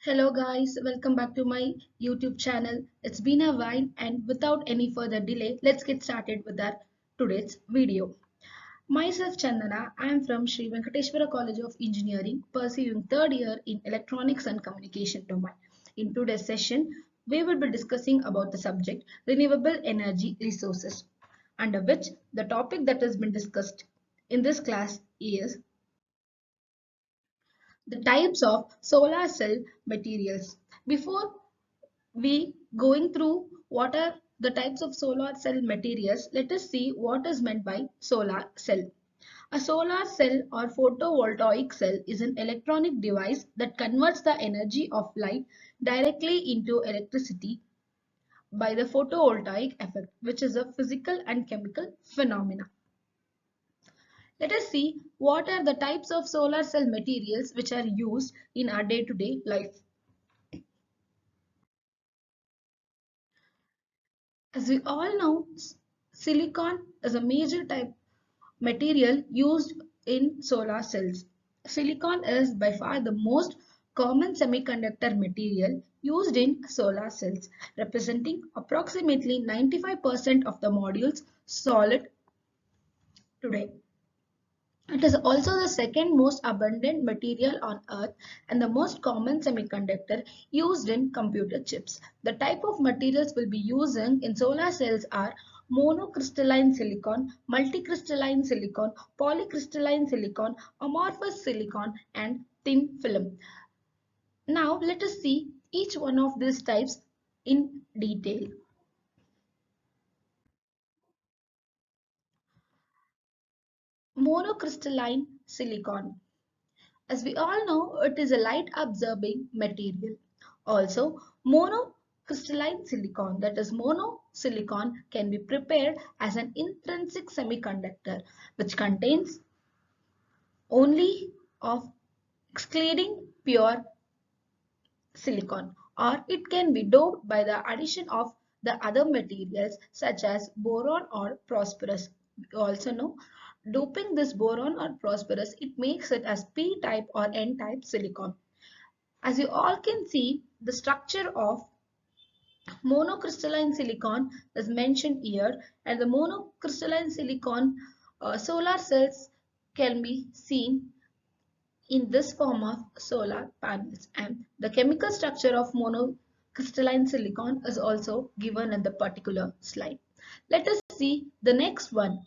Hello guys, welcome back to my YouTube channel. It's been a while and without any further delay, let's get started with our today's video. Myself Chandana, I am from Sri Venkateshwara College of Engineering, pursuing third year in Electronics and Communication domain. In today's session, we will be discussing about the subject renewable energy resources, under which the topic that has been discussed in this class is the types of solar cell materials. Before we going through what are the types of solar cell materials, let us see what is meant by solar cell. A solar cell or photovoltaic cell is an electronic device that converts the energy of light directly into electricity by the photovoltaic effect, which is a physical and chemical phenomena. Let us see what are the types of solar cell materials which are used in our day-to-day life. As we all know, silicon is a major type material used in solar cells. Silicon is by far the most common semiconductor material used in solar cells, representing approximately 95% of the modules solid today. It is also the second most abundant material on Earth and the most common semiconductor used in computer chips. The type of materials we'll be using in solar cells are monocrystalline silicon, multicrystalline silicon, polycrystalline silicon, amorphous silicon, and thin film. Now let us see each one of these types in detail. Monocrystalline silicon. As we all know, it is a light absorbing material. Also, monocrystalline silicon, that is monosilicon, can be prepared as an intrinsic semiconductor which contains only of excluding pure silicon, or it can be doped by the addition of the other materials such as boron or phosphorus. We also know doping this boron or phosphorus, it makes it as p-type or n-type silicon. As you all can see, the structure of monocrystalline silicon is mentioned here, and the monocrystalline silicon solar cells can be seen in this form of solar panels, and the chemical structure of monocrystalline silicon is also given in the particular slide. Let us see the next one.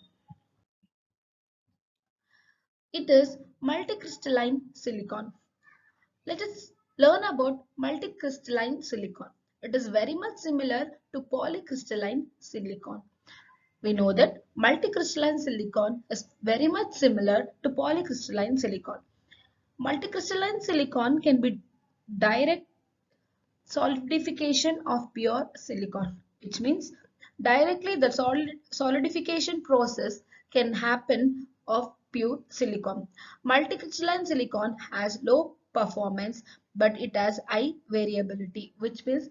It is multicrystalline silicon. Let us learn about multicrystalline silicon. It is very much similar to polycrystalline silicon. We know that multicrystalline silicon is very much similar to polycrystalline silicon. Multicrystalline silicon can be direct solidification of pure silicon, which means directly the solidification process can happen of pure silicon. Multicrystalline silicon has low performance but it has high variability, which means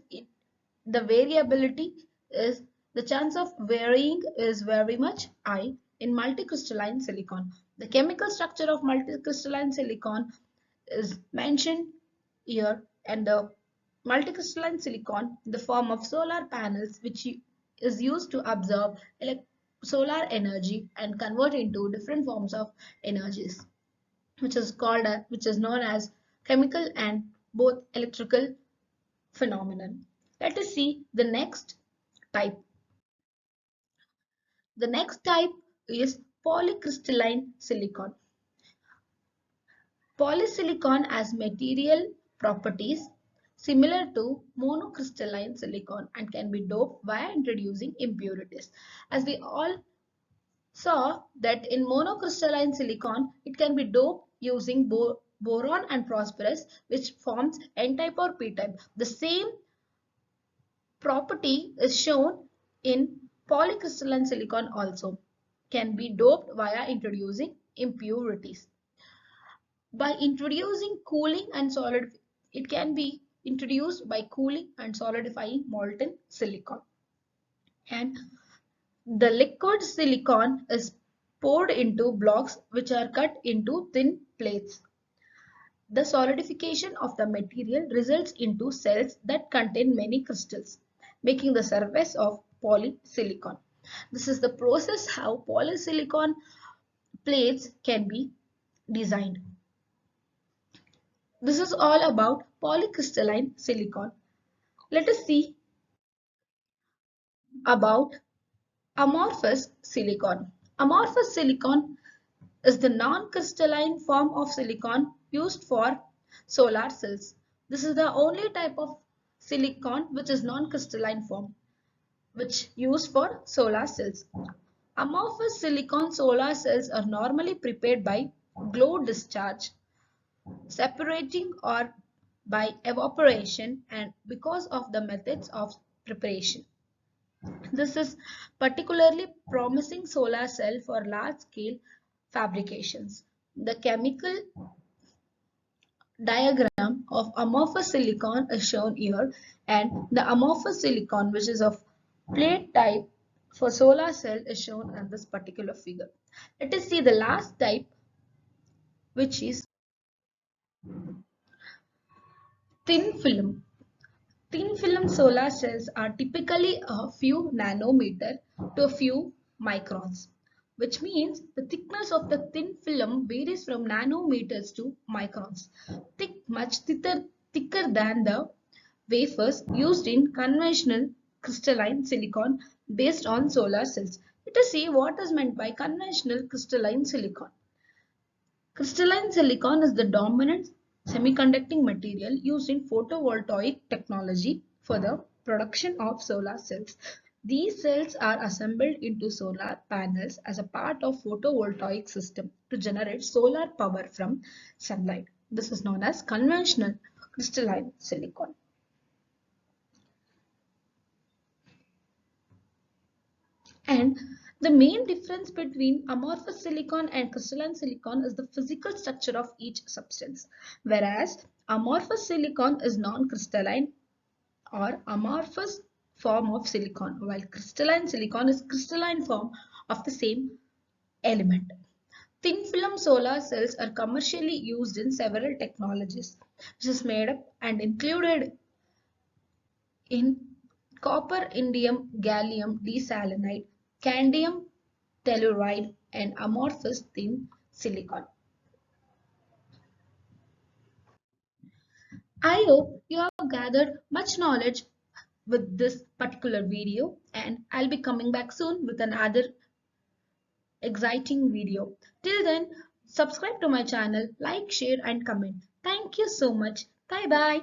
the variability is the chance of varying is very much high in multicrystalline silicon. The chemical structure of multicrystalline silicon is mentioned here, and the multicrystalline silicon in the form of solar panels which is used to absorb solar energy and convert into different forms of energies, which is known as chemical and both electrical phenomenon. Let us see the next type. The next type is polycrystalline silicon. Polysilicon has material properties similar to monocrystalline silicon and can be doped by introducing impurities. As we all saw that in monocrystalline silicon, it can be doped using boron and phosphorus, which forms n-type or p-type. The same property is shown in polycrystalline silicon also, can be doped via introducing impurities. By introducing cooling and solid, it can be introduced by cooling and solidifying molten silicon. And the liquid silicon is poured into blocks which are cut into thin plates. The solidification of the material results into cells that contain many crystals, making the surface of polysilicon. This is the process how polysilicon plates can be designed. This is all about polycrystalline silicon. Let us see about amorphous silicon. Amorphous silicon is the non-crystalline form of silicon used for solar cells. This is the only type of silicon which is non-crystalline form which used for solar cells. Amorphous silicon solar cells are normally prepared by glow discharge, separating or by evaporation and because of the methods of preparation. This is particularly promising solar cell for large scale fabrications. The chemical diagram of amorphous silicon is shown here, and the amorphous silicon which is of plate type for solar cell is shown in this particular figure. Let us see the last type, which is thin film. Thin film solar cells are typically a few nanometer to a few microns, which means the thickness of the thin film varies from nanometers to microns. Much thicker than the wafers used in conventional crystalline silicon based on solar cells. Let us see what is meant by conventional crystalline silicon. Crystalline silicon is the dominant semiconducting material used in photovoltaic technology for the production of solar cells. These cells are assembled into solar panels as a part of photovoltaic system to generate solar power from sunlight. This is known as conventional crystalline silicon. And the main difference between amorphous silicon and crystalline silicon is the physical structure of each substance. Whereas amorphous silicon is non-crystalline or amorphous form of silicon, while crystalline silicon is crystalline form of the same element. Thin film solar cells are commercially used in several technologies, which is made up and included in copper, indium, gallium diselenide, candium telluride, and amorphous thin silicon. I hope you have gathered much knowledge with this particular video, and I'll be coming back soon with another exciting video. Till then, subscribe to my channel, like, share and comment. Thank you so much. Bye bye.